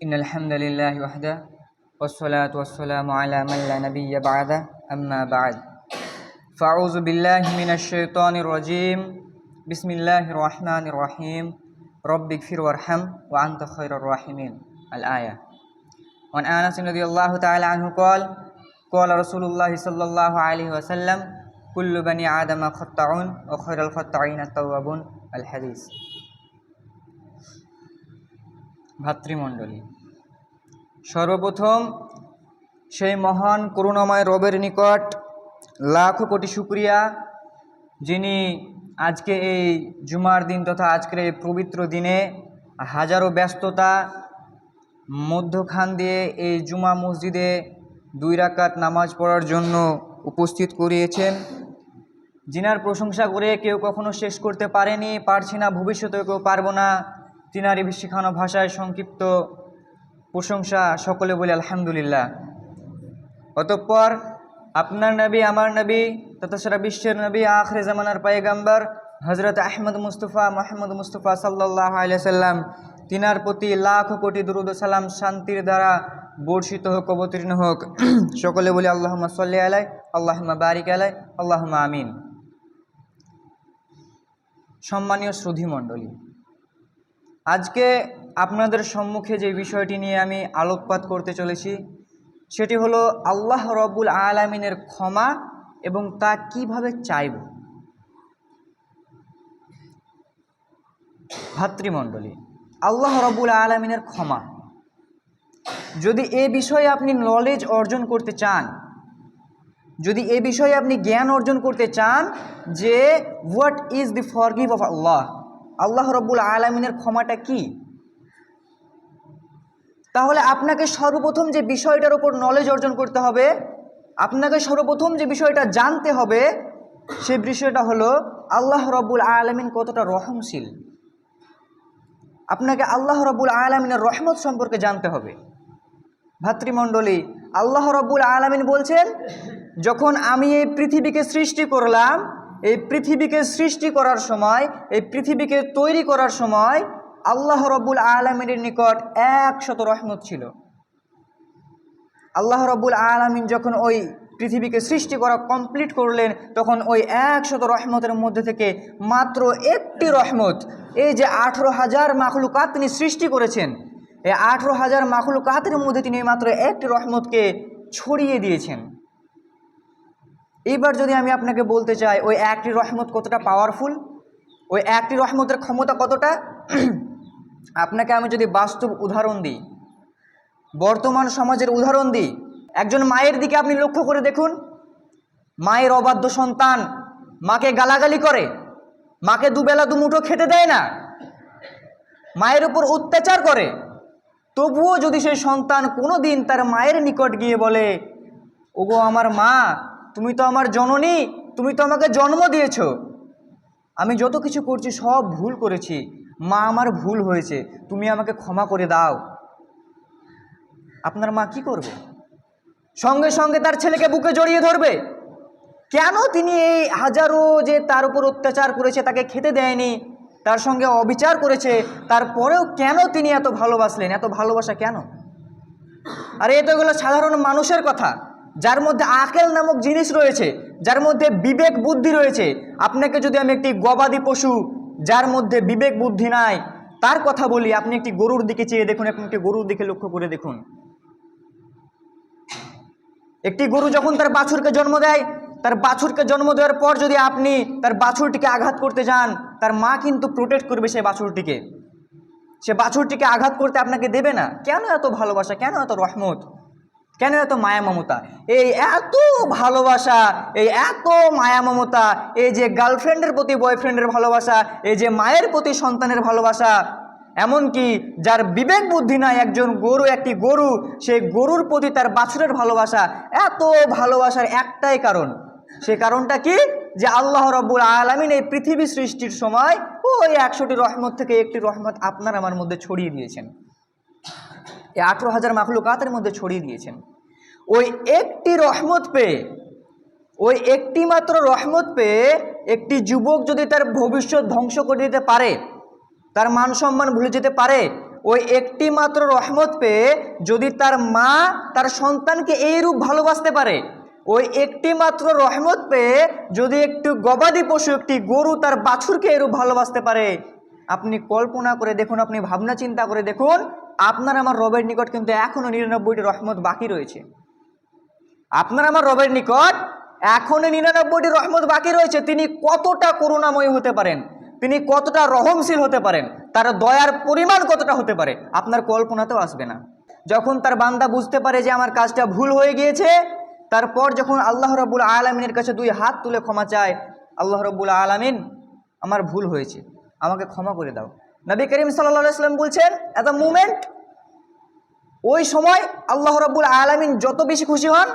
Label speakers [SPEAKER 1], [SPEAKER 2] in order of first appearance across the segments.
[SPEAKER 1] إن الحمد لله وحده والصلاة والسلام على من لا نبي بعده أما بعد فأعوذ بالله من الشيطان الرجيم بسم الله الرحمن الرحيم رب اغفر وارحم وأنت خير الراحمين الآية. وعن أنس رضي الله تعالى عنه قال رسول الله صلى الله عليه وسلم كل بني آدم خطاؤون وخير الخطائين التوابون الحديث. ভাতৃমণ্ডলী, সর্বপ্রথম সেই মহান করুণাময় রবের নিকট লাখো কোটি শুকরিয়া, যিনি আজকে এই জুমার দিন তথা আজকের এই পবিত্র দিনে হাজারো ব্যস্ততা মধ্যখান দিয়ে এই জুমা মসজিদে 2 রাকাত নামাজ পড়ার জন্য উপস্থিত করিয়েছেন। যিনার প্রশংসা করে কেউ কখনো শেষ করতে পারেনি, পারছি না, ভবিষ্যতেও কেউ পারবো না। তিনারই শিখানো ভাষায় সংক্ষিপ্ত প্রশংসা সকলে বলি আলহামদুলিল্লাহ। অতঃপর আপনার নবী, আমার নবী তথা সারা বিশ্বের নবী, আখরে জামানার পয়গম্বর হযরত আহমদ মুস্তফা মোহাম্মদ মুস্তফা সাল্লাল্লাহু আলাইহি সাল্লাম, তিনার প্রতি লাখো কোটি দুরূদ ও সালাম শান্তির দ্বারা বর্ষিত হোক, অবতীর্ণ হোক। সকলে বলি আল্লাহুম্মা সাল্লি আলাইহি, আল্লাহুম্মা বারিক আলাইহি, আল্লাহুম্মা আমিন। সম্মানীয় শ্রোতৃমণ্ডলী, আজকে আপনাদের সম্মুখে যে বিষয়টি নিয়ে আমি আলোকপাত করতে চলেছি সেটি হলো আল্লাহ রব্বুল আলামিনের ক্ষমা এবং তা কিভাবে চাইব। ভাতৃমণ্ডলী, আল্লাহ রব্বুল আলামিনের ক্ষমা, যদি এ বিষয়ে আপনি নলেজ অর্জন করতে চান, যদি এ বিষয়ে আপনি জ্ঞান অর্জন করতে চান যে what is the forgive of Allah, Allah রব্বুল আলামিনের ক্ষমাটা কি, তাহলে আপনাকে সর্বপ্রথম যে বিষয়টার উপর নলেজ অর্জন করতে হবে, আপনাকে সর্বপ্রথম যে বিষয়টা জানতে হবে, সে বিষয়টা হলো আল্লাহ রব্বুল আলামিন কতটা রহমশীল। আপনাকে আল্লাহ রব্বুল আলামিনের রহমত সম্পর্কে জানতে হবে। ভাতৃমণ্ডলী, আল্লাহ রব্বুল আলামিন বলছেন, যখন আমি এই পৃথিবীকে সৃষ্টি করলাম, এই পৃথিবীকে সৃষ্টি করার সময়, এই পৃথিবীকে তৈরি করার সময় আল্লাহ রব্বুল আলামিনের নিকট 100 রহমত ছিল। আল্লাহ রব্বুল আলামিন যখন ওই পৃথিবীকে সৃষ্টি করা কমপ্লিট করলেন, তখন ওই 100 রহমতের মধ্যে থেকে মাত্র একটি রহমত, এই যে 18,000 মাখলুকাত তিনি সৃষ্টি করেছেন, এই 18,000 মাখলুকাতের মধ্যে তিনি মাত্র একটি রহমতকে ছড়িয়ে দিয়েছেন। এইবার যদি আমি আপনাকে বলতে চাই ওই একটি রহমত কতটা পাওয়ারফুল, ওই একটি রহমতের ক্ষমতা কতটা, আপনাকে আমি যদি বাস্তব উদাহরণ দিই, বর্তমান সমাজের উদাহরণ দিই, একজন মায়ের দিকে আপনি লক্ষ্য করে দেখুন। মায়ের অবাধ্য সন্তান মাকে গালাগালি করে, মাকে দুবেলা দুমুঠো খেতে দেয় না, মায়ের উপর অত্যাচার করে, তবুও যদি সেই সন্তান কোনো দিন তার মায়ের নিকট গিয়ে বলে, ওগো আমার মা, তুমি তো আমার জননী, তুমি তো আমাকে জন্ম দিয়েছো, আমি যত কিছু করছি সব ভুল করেছি, মা আমার ভুল হয়েছে, তুমি আমাকে ক্ষমা করে দাও, আপনার মা কি করবে? সঙ্গে সঙ্গে তার ছেলেকে বুকে জড়িয়ে ধরবে। কেন? তিনি এই হাজারো যে তার উপর অত্যাচার করেছে, তাকে খেতে দেয়নি, তার সঙ্গে অবিচার করেছে, তারপরেও কেন তিনি এত ভালোবাসলেন? এত ভালোবাসা কেন? আরে এটা হলো সাধারণ মানুষের কথা, যার মধ্যে আকেল নামক জিনিস রয়েছে, যার মধ্যে বিবেক বুদ্ধি রয়েছে। আপনাকে যদি আমি একটি গবাদি পশু যার মধ্যে বিবেক বুদ্ধি নাই তার কথা বলি, আপনি একটি গরুর দিকে চেয়ে দেখুন, আপনি একটি গরুর দিকে লক্ষ্য করে দেখুন। একটি গরু যখন তার বাছুরকে জন্ম দেয়, তার বাছুরকে জন্ম দেওয়ার পর যদি আপনি তার বাছুরটিকে আঘাত করতে যান, তার মা কিন্তু প্রোটেক্ট করবে সেই বাছুরটিকে, সে বাছুরটিকে আঘাত করতে আপনাকে দেবে না। কেন এত ভালোবাসা, কেন এত রহমত, কেন এত মায়া মমতা? এই এত ভালোবাসা, এই এত মায়া মমতা, এই যে গার্লফ্রেন্ডের প্রতি বয়ফ্রেন্ডের ভালোবাসা, এই যে মায়ের প্রতি সন্তানের ভালোবাসা, এমনকি যার বিবেক বুদ্ধি নাই, একজন গরু, একটি গরু, সেই গরুর প্রতি তার বাছুরের ভালোবাসা, এত ভালোবাসার একটাই কারণ। সে কারণটা কি? যে আল্লাহ রব্বুল আলামিন এই পৃথিবী সৃষ্টির সময় ওই 100টি রহমত থেকে একটি রহমত আপনার আমার মধ্যে ছড়িয়ে দিয়েছেন, এই 18,000 মাখলুকাতের মধ্যে ছড়িয়ে দিয়েছেন। ওই একটি রহমত পেয়ে, ওই একটি মাত্র রহমত পেয়ে একটি যুবক যদি তার ভবিষ্যৎ ধ্বংস করে দিতে পারে, তার মান সম্মান ভুলে যেতে পারে, ওই একটি মাত্র রহমত পেয়ে যদি তার মা তার সন্তানকে এইরূপ ভালোবাসতে পারে, ওই একটি মাত্র রহমত পেয়ে যদি একটু গবাদি পশু, একটি গরু তার বাছুরকে এরূপ ভালোবাসতে পারে, আপনি কল্পনা করে দেখুন, আপনি ভাবনা চিন্তা করে দেখুন, আপনার আমার রবের নিকট কিন্তু এখনো 99টি রহমত বাকি রয়েছে। আপনার আমার রবের নিকট এখনো 99টি রহমত বাকি রয়েছে। তিনি কতটা করুণাময় হতে পারেন, তিনি কতটা রহমশীল হতে পারেন, তার দয়ার পরিমাণ কতটা হতে পারে, আপনার কল্পনাতেও আসবে না। যখন তার বান্দা বুঝতে পারে যে আমার কাজটা ভুল হয়ে গিয়েছে, তারপর যখন আল্লাহ রাব্বুল আলামিনের কাছে দুই হাত তুলে ক্ষমা চায়, আল্লাহ রাব্বুল আলামিন আমার ভুল হয়েছে, আমাকে ক্ষমা করে দাও। নবী করিম সাল্লাল্লাহু আলাইহি ওয়াসাল্লাম বলছেন, এট দ্য মোমেন্ট, ওই সময় আল্লাহ রাব্বুল আলামিন যত বেশি খুশি হন,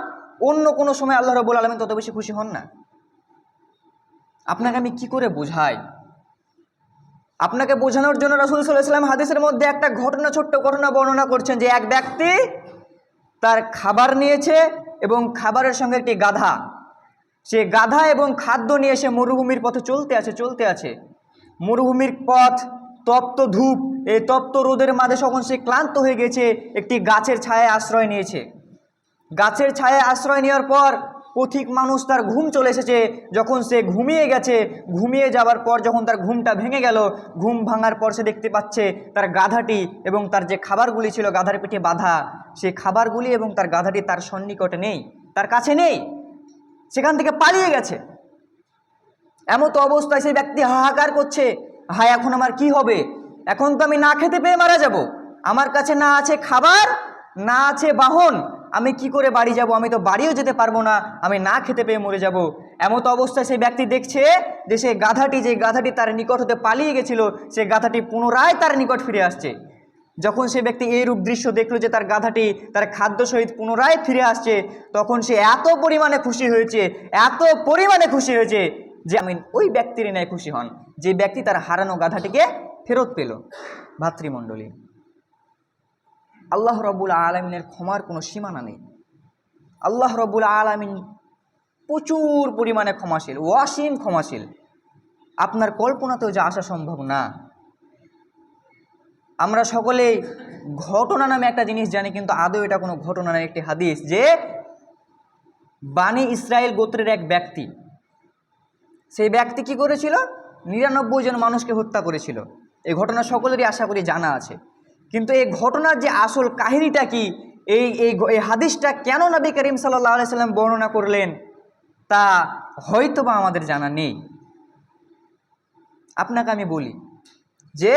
[SPEAKER 1] অন্য কোনো সময় আল্লাহ রাব্বুল আলামিন তত বেশি খুশি হন না। আপনাকে আমি কি করে বোঝাই? আপনাকে বোঝানোর জন্য রাসূল সাল্লাল্লাহু আলাইহি ওয়াসাল্লাম হাদিসের মধ্যে একটা ঘটনা, ছোট্ট ঘটনা বর্ণনা করছেন যে এক ব্যক্তি তার খাবার নিয়েছে এবং খাবারের সঙ্গে একটি গাধা, সে গাধা এবং খাদ্য নিয়ে সে মরুভূমির পথে চলতে আছে। মরুভূমির পথ তপ্ত ধূপ, এই তপ্ত রোদের মাঝে যখন সে ক্লান্ত হয়ে গেছে, একটি গাছের ছায়ায় আশ্রয় নিয়েছে। গাছের ছায়ায় আশ্রয় নেওয়ার পর পথিক মানুষ, তার ঘুম চলে এসেছে। যখন সে ঘুমিয়ে গেছে, ঘুমিয়ে যাওয়ার পর যখন তার ঘুমটা ভেঙে গেল, ঘুম ভাঙার পর সে দেখতে পাচ্ছে তার গাধাটি এবং তার যে খাবারগুলি ছিল গাধার পিঠে বাঁধা, সেই খাবারগুলি এবং তার গাধাটি তার সন্নিকটে নেই, তার কাছে নেই, সেখান থেকে পালিয়ে গেছে। এমতো অবস্থায় সেই ব্যক্তি হাহাকার করছে, হায় এখন আমার কি হবে? এখন তো আমি না খেতে পেয়ে মারা যাব, আমার কাছে না আছে খাবার, না আছে বাহন, আমি কি করে বাড়ি যাব? আমি তো বাড়িও যেতে পারবো না, আমি না খেতে পেয়ে মরে যাব। এমতো অবস্থায় সেই ব্যক্তি দেখছে যে সেই গাধাটি, যে গাধাটি তার নিকট হতে পালিয়ে গেছিল, সেই গাধাটি পুনরায় তার নিকট ফিরে আসছে। যখন সে ব্যক্তি এইরূপ দৃশ্য দেখলো যে তার গাধাটি তার খাদ্য সহিত পুনরায় ফিরে আসছে, তখন সে এত পরিমাণে খুশি হয়েছে, এত পরিমাণে খুশি হয়েছে যে আমি ওই ব্যক্তির ন্যায় খুশি হন যে ব্যক্তি তার হারানো গাধাটিকে ফেরত পেল। ভাতৃমণ্ডলী, আল্লাহ রাব্বুল আলামিনের ক্ষমার কোনো সীমানা নেই। আল্লাহ রাব্বুল আলামিন প্রচুর পরিমাণে ক্ষমাশীল, অসীম ক্ষমাশীল, আপনার কল্পনাতেও যা আসা সম্ভব না। আমরা সকলেই ঘটনা নামে একটা জিনিস জানি, কিন্তু আদৌ এটা কোনো ঘটনা নয়। একটি হাদিস যে বানি ইসরায়েল গোত্রের এক ব্যক্তি, সেই ব্যক্তি কি করেছিল? 99 জন মানুষকে হত্যা করেছিল। এই ঘটনা সকলেরই আশা করি জানা আছে, কিন্তু এই ঘটনার যে আসল কাহিনীটা কি, এই হাদিসটা কেন নবী করিম সাল্লাল্লাহু আলাইহি সাল্লাম বর্ণনা করলেন, তা হয়তোবা আমাদের জানা নেই। আপনাকে আমি বলি যে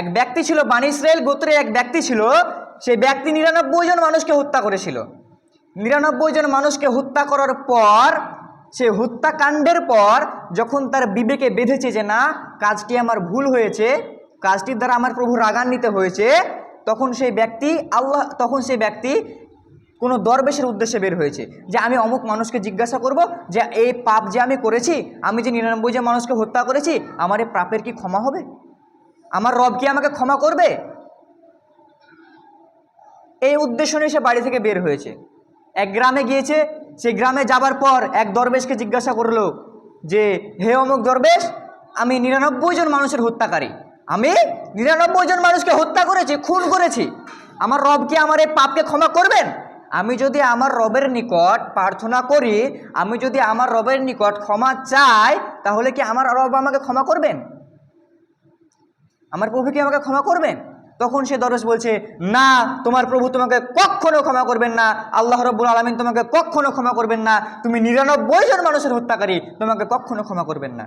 [SPEAKER 1] এক ব্যক্তি ছিল, বানি ইসরায়েল গোত্রের এক ব্যক্তি ছিল, সেই ব্যক্তি 99 জন মানুষকে হত্যা করেছিল। 99 জন মানুষকে হত্যা করার পর, সে হত্যাকাণ্ডের পর যখন তার বিবেকে বেঁধেছে যে না, কাজটি আমার ভুল হয়েছে, কাজটির দ্বারা আমার প্রভু রাগান্বিত হয়েছে, তখন সেই ব্যক্তি কোনো দরবেশের উদ্দেশ্যে বের হয়েছে যে আমি অমুক মানুষকে জিজ্ঞাসা করব যে এই পাপ যে আমি করেছি, আমি যে 99 জন মানুষকে হত্যা করেছি, আমার এই পাপের কি ক্ষমা হবে? আমার রব কি আমাকে ক্ষমা করবে? এই উদ্দেশ্য নিয়ে সে বাড়ি থেকে বের হয়েছে। এক গ্রামে গিয়েছে। সেই গ্রামে যাবার পর এক দরবেশকে জিজ্ঞাসা করলো যে হে অমুক দরবেশ, আমি 99 জন মানুষের হত্যাকারী, আমি 99 জন মানুষকে হত্যা করেছি, খুন করেছি, আমার রব কি আমার এই পাপকে ক্ষমা করবেন? আমি যদি আমার রবের নিকট প্রার্থনা করি, আমি যদি আমার রবের নিকট ক্ষমা চাই, তাহলে কি আমার রব আমাকে ক্ষমা করবেন? আমার প্রভু কি আমাকে ক্ষমা করবেন? তখন সে দরবেশ বলছে, না, তোমার প্রভু তোমাকে কখনো ক্ষমা করবেন না, আল্লাহ রাব্বুল আলামিন তোমাকে কখনো ক্ষমা করবেন না, তুমি 99 জন মানুষের হত্যাকারী, তোমাকে কখনো ক্ষমা করবেন না।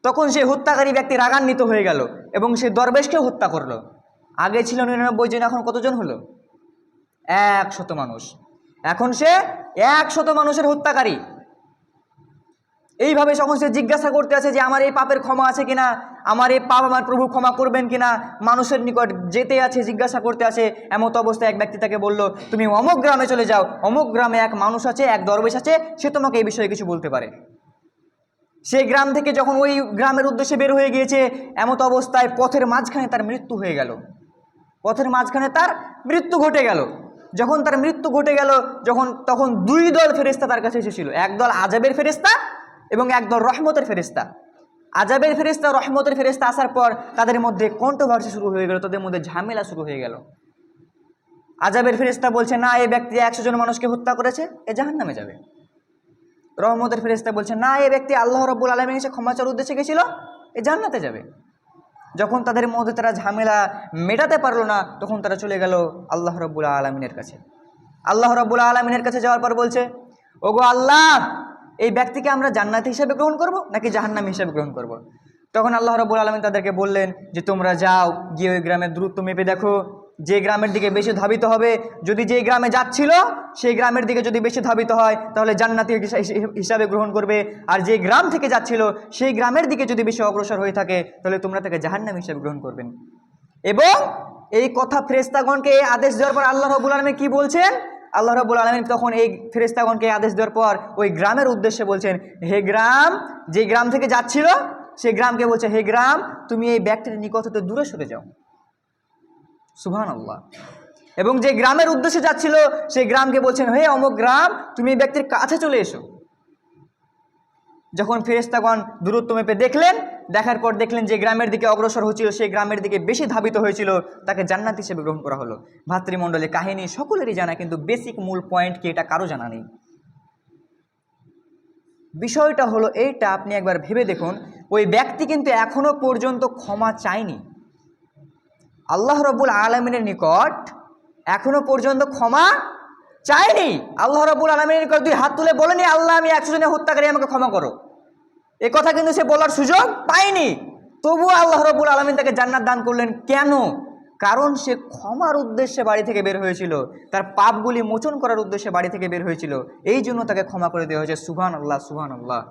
[SPEAKER 1] তখন সেই হত্যাকারী ব্যক্তি রাগান্বিত হয়ে গেল এবং সে দরবেশকেও হত্যা করলো। আগে ছিল 99 জন, এখন কতজন হলো? 100 মানুষ। এখন সে 100 মানুষের হত্যাকারী। এইভাবে যখন সে জিজ্ঞাসা করতে আছে যে আমার এই পাপের ক্ষমা আছে কিনা, আমার এই পাপ আমার প্রভু ক্ষমা করবেন কিনা, মানুষের নিকট যেতে আছে, জিজ্ঞাসা করতে আছে, এমত অবস্থায় এক ব্যক্তি তাকে বলল, তুমি অমুক গ্রামে চলে যাও, অমুক গ্রামে এক মানুষ আছে, এক দরবেশ আছে, সে তোমাকে এই বিষয়ে কিছু বলতে পারে। সেই গ্রাম থেকে যখন ওই গ্রামের উদ্দেশ্যে বের হয়ে গিয়েছে, এমত অবস্থায় পথের মাঝখানে তার মৃত্যু হয়ে গেল। পথের মাঝখানে তার মৃত্যু ঘটে গেল। যখন তার মৃত্যু ঘটে গেল, তখন 2 দল ফেরেশতা তার কাছে এসেছিল, এক দল আযাবের ফেরেশতা এবং এক দল রহমতের ফেরেশতা। আযাবের ফেরেশতা রহমতের ফেরেশতা আসার পর তাদের মধ্যে কন্ট্রোভার্সি শুরু হয়ে গেল, তাদের মধ্যে ঝামেলা শুরু হয়ে গেল। আযাবের ফেরেশতা বলছে না, এই ব্যক্তি 100 জন মানুষকে হত্যা করেছে, এ জাহান্নামে যাবে। রহমতের ফেরেশতা বলছে না, এই ব্যক্তি আল্লাহ রাব্বুল আলামিনের কাছে ক্ষমা চাওয়ার উদ্দেশ্যে গেছিল, এ জান্নাতে যাবে। যখন তাদের মধ্যে তারা ঝামেলা মেটাতে পারলো না, তখন তারা চলে গেল আল্লাহ রাব্বুল আলামিনের কাছে। আল্লাহ রাব্বুল আলামিনের কাছে যাওয়ার পর বলছে, ওগো আল্লাহ, এই ব্যক্তিকে আমরা জান্নাতি হিসেবে গ্রহণ করব নাকি জাহান্নামী হিসেবে গ্রহণ করব? তখন আল্লাহ রাব্বুল আলামিন তাদেরকে বললেন যে তোমরা যাও, গিয়ে ওই গ্রামের দূরত্ব মেপে দেখো, যে গ্রামের দিকে বেশি ধাবিত হবে, যদি যে গ্রামে যাচ্ছিল সেই গ্রামের দিকে যদি বেশি ধাবিত হয় তাহলে জান্নাতি হিসাবে গ্রহণ করবে, আর যে গ্রাম থেকে যাচ্ছিল সেই গ্রামের দিকে যদি বেশি অগ্রসর হয়ে থাকে তাহলে তোমরা তাকে জাহান্নামী হিসাবে গ্রহণ করবেন। এবং এই কথা ফেরেশতাগণকে এই আদেশ দেওয়ার পর আল্লাহ রাব্বুল আলামিন কি বলছেন? আল্লাহ রাব্বুল আলামিন তখন এই ফেরেশতাগণকে আদেশ দেওয়ার পর ওই গ্রামের উদ্দেশ্যে বলছেন, হে গ্রাম, যে গ্রাম থেকে যাচ্ছিল সেই গ্রামকে বলছে, হে গ্রাম, তুমি এই ব্যক্তির নিকট হতে দূরে সরে যাও। সুবহানাল্লাহ। এবং যে গ্রামের উদ্দেশ্যে যাচ্ছিল সেই গ্রামকে বলছেন, হে অমুক গ্রাম, তুমি এই ব্যক্তির কাছে চলে এসো। যখন ফেরেশতাগণ দূরত্ব মেপে দেখলেন, দেখার পর দেখলেন যে গ্রামের দিকে অগ্রসর হচ্ছিল সেই গ্রামের দিকে বেশি ধাবিত হয়েছিল, তাকে জান্নাত হিসেবে গ্রহণ করা হলো। ভাতৃমণ্ডলে কাহিনী সকলেরই জানা, কিন্তু বেসিক মূল পয়েন্ট কি এটা কারো জানা নেই। বিষয়টা হলো এইটা, আপনি একবার ভেবে দেখুন, ওই ব্যক্তি কিন্তু এখনো পর্যন্ত ক্ষমা চায়নি আল্লাহ রাব্বুল আলামিনের নিকট, এখনো পর্যন্ত ক্ষমা চায়নি। আল্লাহ রাব্বুল আলামিনের নিকট দুই হাত তুলে বলেনি, আল্লাহ আমি 100 জনের হত্যাকারী, আমাকে ক্ষমা করো। এ কথা কিন্তু সে বলার সুযোগ পায়নি। তবুও আল্লাহ রাব্বুল আলামিন তাকে জান্নাত দান করলেন। কেন? কারণ সে ক্ষমার উদ্দেশ্যে বাড়ি থেকে বের হয়েছিল, তার পাপগুলি মোচন করার উদ্দেশ্যে বাড়ি থেকে বের হয়েছিল, এই জন্য তাকে ক্ষমা করে দেওয়া হয়েছে। সুবহানাল্লাহ, সুবহানাল্লাহ।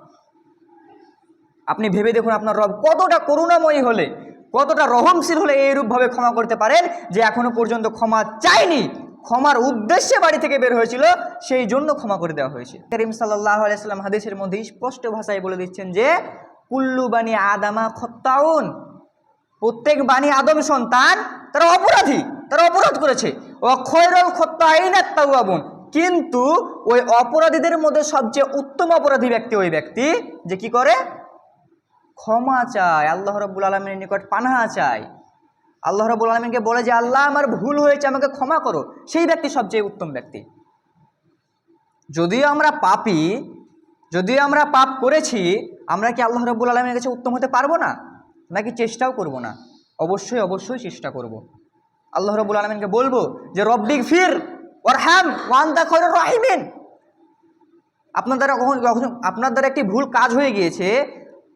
[SPEAKER 1] আপনি ভেবে দেখুন আপনার রব কতটা করুণাময়ী হলে, কতটা রহমশীল হলে এইরূপভাবে ক্ষমা করতে পারেন, যে এখনো পর্যন্ত ক্ষমা চায়নি, ক্ষমার উদ্দেশ্যে বাড়ি থেকে বের হয়েছিল, সেই জন্য ক্ষমা করে দেওয়া হয়েছে। কারীম সাল্লাল্লাহু আলাইহি ওয়াসাল্লাম হাদিসের মধ্যে স্পষ্ট ভাষায় বলে দিচ্ছেন যে কুল্লু বানি আদামা খত্তাউন, প্রত্যেক বানি আদম সন্তান তারা অপরাধী, তারা অপরাধ করেছে। ওয়া খায়রুল খত্তাইনা আত-তাওয়াবুন, কিন্তু ওই অপরাধীদের মধ্যে সবচেয়ে উত্তম অপরাধী ব্যক্তি ওই ব্যক্তি যে কি করে? ক্ষমা চায়, আল্লাহ রাব্বুল আলামিনের নিকট পানাহা চায়, আল্লাহ রাব্বুল আলামিনকে বলে যে আল্লাহ আমার ভুল হয়েছে, আমাকে ক্ষমা করো, সেই ব্যক্তি সবচেয়ে উত্তম ব্যক্তি। যদিও আমরা পাপী, যদিও আমরা পাপ করেছি, আমরা কি আল্লাহ রাব্বুল আলামিনের কাছে উত্তম হতে পারবো না? নাকি চেষ্টাও করব না? অবশ্যই অবশ্যই চেষ্টা করব। আল্লাহ রাব্বুল আলামিনকে বলবো যে রব্বিক ফির ওয়ারহাম ওয়া আনতা খায়রুর রাহিমিন। আপনার দ্বারা একটি ভুল কাজ হয়ে গিয়েছে,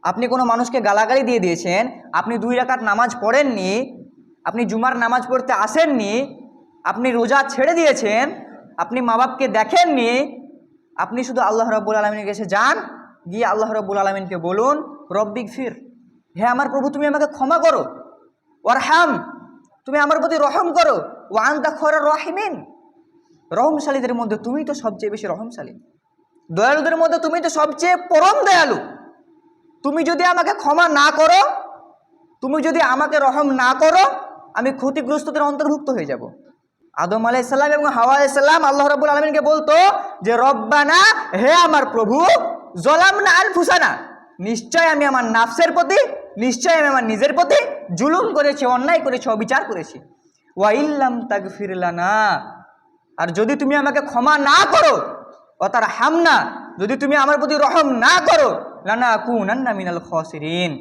[SPEAKER 1] আপনি কোনো মানুষকে গালাগালি দিয়ে দিয়েছেন, আপনি 2 রাকাত নামাজ পড়েননি, আপনি জুমার নামাজ পড়তে আসেননি, আপনি রোজা ছেড়ে দিয়েছেন, আপনি মা বাপকে দেখেননি, আপনি শুধু আল্লাহ রাব্বুল আলামিনের কাছে যান, গিয়ে আল্লাহ রাব্বুল আলামিনকে বলুন রব্বিক ফির, হে আমার প্রভু তুমি আমাকে ক্ষমা করো, ওয়ারহাম তুমি আমার প্রতি রহম করো, ওয়া আনতা খায়রুর রাহিমিন, রহমশালীদের মধ্যে তুমি তো সবচেয়ে বেশি রহমশালী, দয়ালুদের মধ্যে তুমি তো সবচেয়ে পরম দয়ালু। তুমি যদি আমাকে ক্ষমা না করো, তুমি যদি আমাকে রহম না করো, আমি ক্ষতিগ্রস্তদের অন্তর্ভুক্ত হয়ে যাব। আদম আলাইহিস সালাম এবং হাওয়া আলাইহিস সালাম আল্লাহ রাব্বুল আলামিনকে বলতো যে রব্বানা, হে আমার প্রভু, যালামনা আনফুসানা, নিশ্চয় আমি আমার নাফসের প্রতি, নিশ্চয় আমি আমার নিজের প্রতি জুলুম করেছি, অন্যায় করেছি, অবিচার করেছি। ওয়া ইল্লাম তাগফির লানা, আর যদি তুমি আমাকে ক্ষমা না করো, ওয়াতারহামনা, যদি তুমি আমার প্রতি রহম না করো, লানাকুনান্না মিনাল খাসিরিন,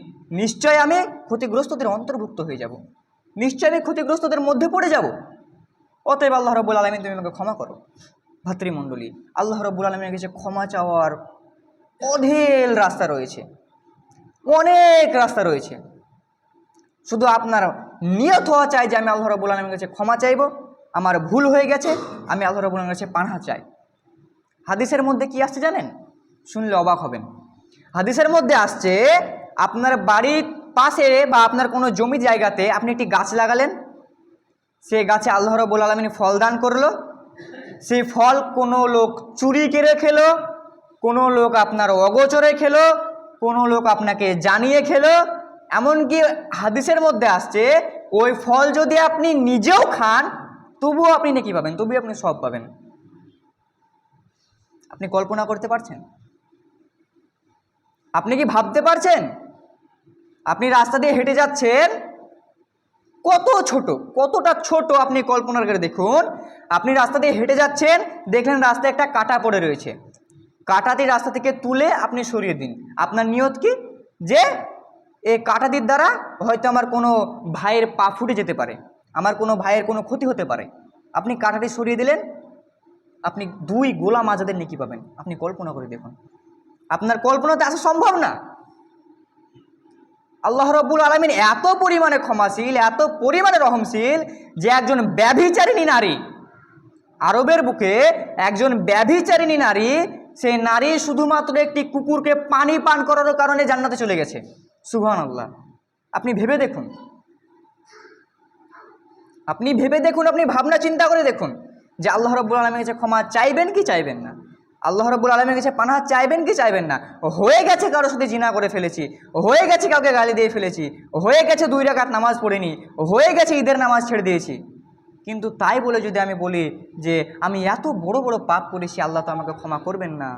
[SPEAKER 1] নিশ্চয় আমি ক্ষতিগ্রস্তদের অন্তর্ভুক্ত হয়ে যাব, নিশ্চয় আমি ক্ষতিগ্রস্তদের মধ্যে পড়ে যাব। অতএব আল্লাহ রাব্বুল আলামিন তুমি আমাকে ক্ষমা করো। ভাতৃমণ্ডলী, আল্লাহ রাব্বুল আলামিনের কাছে ক্ষমা চাওয়ার অঢেল রাস্তা রয়েছে, অনেক রাস্তা রয়েছে। শুধু আপনার নিয়ত হওয়া চাই যে আমি আল্লাহ রাব্বুল আলামিনের কাছে ক্ষমা চাইব, আমার ভুল হয়ে গেছে, আমি আল্লাহ রাব্বুল আলামিনের কাছে পানাহা চাই। হাদিসের মধ্যে কি আসছে জানেন? শুনলে অবাক হবেন। হাদিসের মধ্যে আসছে, আপনার বাড়ির পাশে বা আপনার কোনো জমি জায়গাতে আপনি একটি গাছ লাগালেন, সেই গাছে আল্লাহ রাব্বুল আলামিন ফল দান করলো, সেই ফল কোনো লোক চুরি করে খেলো, কোনো লোক আপনার অগোচরে খেলো, কোনো লোক আপনাকে জানিয়ে খেলো, এমনকি হাদিসের মধ্যে আসছে ওই ফল যদি আপনি নিজেও খান তবুও আপনি নেকি পাবেন, তবুও আপনি সওয়াব পাবেন। আপনি কল্পনা করতে পারছেন? আপনি কি ভাবতে পারছেন আপনি রাস্তা দিয়ে হেঁটে যাচ্ছেন, কত ছোট, কতটা ছোট আপনি কল্পনা করে দেখুন। আপনি রাস্তা দিয়ে হেঁটে যাচ্ছেন, দেখলেন রাস্তায় একটা কাঁটা পড়ে রয়েছে, কাঁটাটি রাস্তা থেকে তুলে আপনি সরিয়ে দিন। আপনার নিয়ত কি? যে এই কাঁটাটির দ্বারা হয়তো আমার কোনো ভাইয়ের পা ফুটে যেতে পারে, আমার কোনো ভাইয়ের কোনো ক্ষতি হতে পারে। আপনি কাঁটাটি সরিয়ে দিলেন, আপনি 2 গোলাম আজাদের নেকি পাবেন। আপনি কল্পনা করে দেখুন, আপনার কল্পনাতে আসা সম্ভব না। আল্লাহ রাব্বুল আলামিন এত পরিমাণে ক্ষমাশীল, এত পরিমাণে রহমশীল যে একজন ব্যভিচারিণী নারী, আরবের বুকে একজন ব্যভিচারিণী নারী, সেই নারী শুধুমাত্র একটি কুকুরকে পানি পান করার কারণে জান্নাতে চলে গেছে। সুবহানাল্লাহ। আপনি ভেবে দেখুন, আপনি ভেবে দেখুন, আপনি ভাবনা চিন্তা করে দেখুন যে আল্লাহ রাব্বুল আলামিনের কাছে ক্ষমা চাইবেন কি চাইবেন না? আল্লাহ রাব্বুল আলামিনের কাছে পানাহ চাইবেন কি চাইবেন না? হয়ে গেছে কারোর সাথে জিনা করে ফেলেছি, হয়ে গেছে কাউকে গালি দিয়ে ফেলেছি, হয়ে গেছে 2 রাকাত নামাজ পড়িনি, হয়ে গেছে ঈদের নামাজ ছেড়ে দিয়েছি, কিন্তু তাই বলে যদি আমি বলি যে আমি এত বড় বড় পাপ করেছি, আল্লাহ তো আমাকে ক্ষমা করবেন না,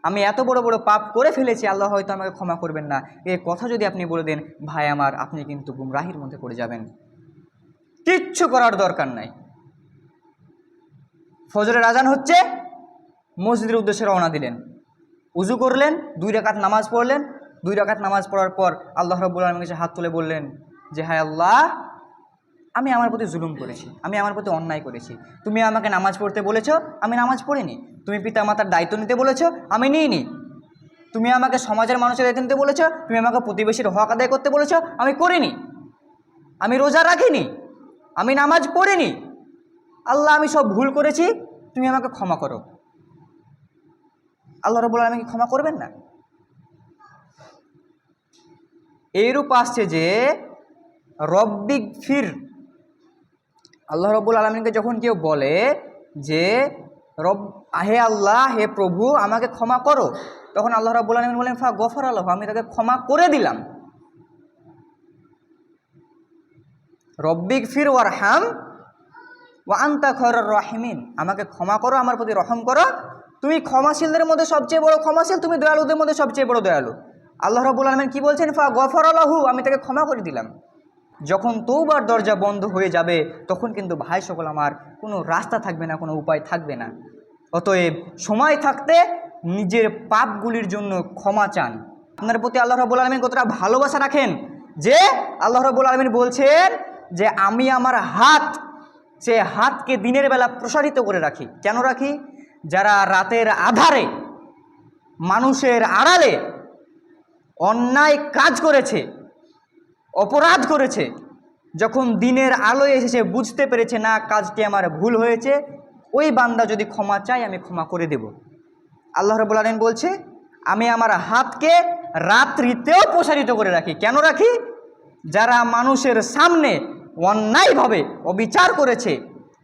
[SPEAKER 1] আমি এত বড় বড় পাপ করে ফেলেছি, আল্লাহ হয়তো আমাকে ক্ষমা করবেন না, এই কথা যদি আপনি বলে দেন, ভাই আমার, আপনি কিন্তু গুমরাহির মধ্যে পড়ে যাবেন। কিচ্ছু করার দরকার নাই। ফজরের আজান হচ্ছে, মসজিদের উদ্দেশ্যে রওনা দিলেন, উজু করলেন, 2 রাকাত নামাজ পড়লেন, 2 রাকাত নামাজ পড়ার পর আল্লাহ রাব্বুল আলামিনের কাছে হাত তুলে বললেন যে হায় আল্লাহ, আমি আমার প্রতি জুলুম করেছি, আমি আমার প্রতি অন্যায় করেছি। তুমি আমাকে নামাজ পড়তে বলেছো, আমি নামাজ পড়িনি। তুমি পিতামাতার দায়িত্ব নিতে বলেছো, আমি নিইনি। তুমি আমাকে সমাজের মানুষের দায়িত্ব নিতে বলেছো, তুমি আমাকে প্রতিবেশীর হক আদায় করতে বলেছো, আমি করিনি। আমি রোজা রাখিনি, আমি নামাজ পড়িনি। আল্লাহ, আমি সব ভুল করেছি, তুমি আমাকে ক্ষমা করো। আল্লাহ রাব্বুল আলামিন কি ক্ষমা করবেন না? এইরূপ আসছে যে রব্বিক ফির, আল্লাহ রাব্বুল আলামিনকে যখন কেউ বলে যে হে আল্লাহ, হে প্রভু, আমাকে ক্ষমা করো, তখন আল্লাহ রাব্বুল আলামিন বলেন ফা গফার আল্লাহ, আমি তাকে ক্ষমা করে দিলাম। রব্বিক ফির ওয়ারহাম ওয়া আনতা খায়রুর রাহিমিন, আমাকে ক্ষমা করো, আমার প্রতি রহম করো, তুমি ক্ষমাশীলদের মধ্যে সবচেয়ে বড় ক্ষমাশীল, তুমি দয়ালুদের মধ্যে সবচেয়ে বড় দয়ালু। আল্লাহ রাব্বুল আলামিন কি বলছেন? ফা গফার আল্লাহু, আমি তাকে ক্ষমা করে দিলাম। যখন তওবার দরজা বন্ধ হয়ে যাবে, তখন কিন্তু ভাই সকল আমার কোনো রাস্তা থাকবে না, কোনো উপায় থাকবে না। অতএব সময় থাকতে নিজের পাপগুলির জন্য ক্ষমা চান। আপনার প্রতি আল্লাহ রাব্বুল আলামিন কতটা ভালোবাসা রাখেন যে আল্লাহ রাব্বুল আলামিন বলছেন যে আমি আমার হাত, সে হাতকে দিনের বেলা প্রসারিত করে রাখি। কেন রাখি? যারা রাতের আধারে মানুষের আড়ালে অন্যায় কাজ করেছে, অপরাধ করেছে, যখন দিনের আলোয় এসেছে বুঝতে পেরেছে না কাজটি আমার ভুল হয়েছে, ওই বান্দা যদি ক্ষমা চায় আমি ক্ষমা করে দেব। আল্লাহ রাব্বুল আলামিন বলছে আমি আমার হাতকে রাত্রিতেও প্রসারিত করে রাখি। কেন রাখি? যারা মানুষের সামনে অন্যায়ভাবে অবিচার করেছে,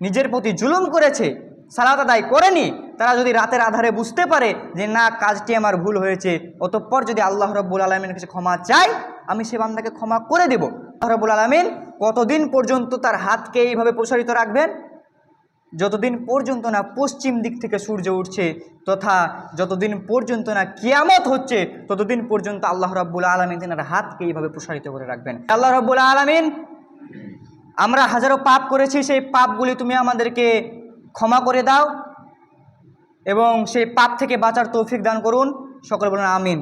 [SPEAKER 1] নিজের প্রতি জুলুম করেছে, সালাত আদায় করেনি, তারা যদি রাতের আধারে বুঝতে পারে যে না কাজটি আমার ভুল হয়েছে, অতঃপর যদি আল্লাহ রাব্বুল আলামিনের কাছে ক্ষমা চায়, আমি সে বান্দাকে ক্ষমা করে দেব। আল্লাহ রাব্বুল আলামিন কতদিন পর্যন্ত তার হাতকে এইভাবে প্রসারিত রাখবেন? যতদিন পর্যন্ত না পশ্চিম দিক থেকে সূর্য উঠছে, তথা যতদিন পর্যন্ত না কিয়ামত হচ্ছে, ততদিন পর্যন্ত আল্লাহ রাব্বুল আলামিন তেনার হাতকে এইভাবে প্রসারিত করে রাখবেন। আল্লাহ রাব্বুল আলামিন, আমরা হাজারো পাপ করেছি, সেই পাপগুলি তুমি আমাদেরকে ক্ষমা করে দাও এবং সেই পাপ থেকে বাঁচার তৌফিক দান করুন। সকলে বলুন আমিন।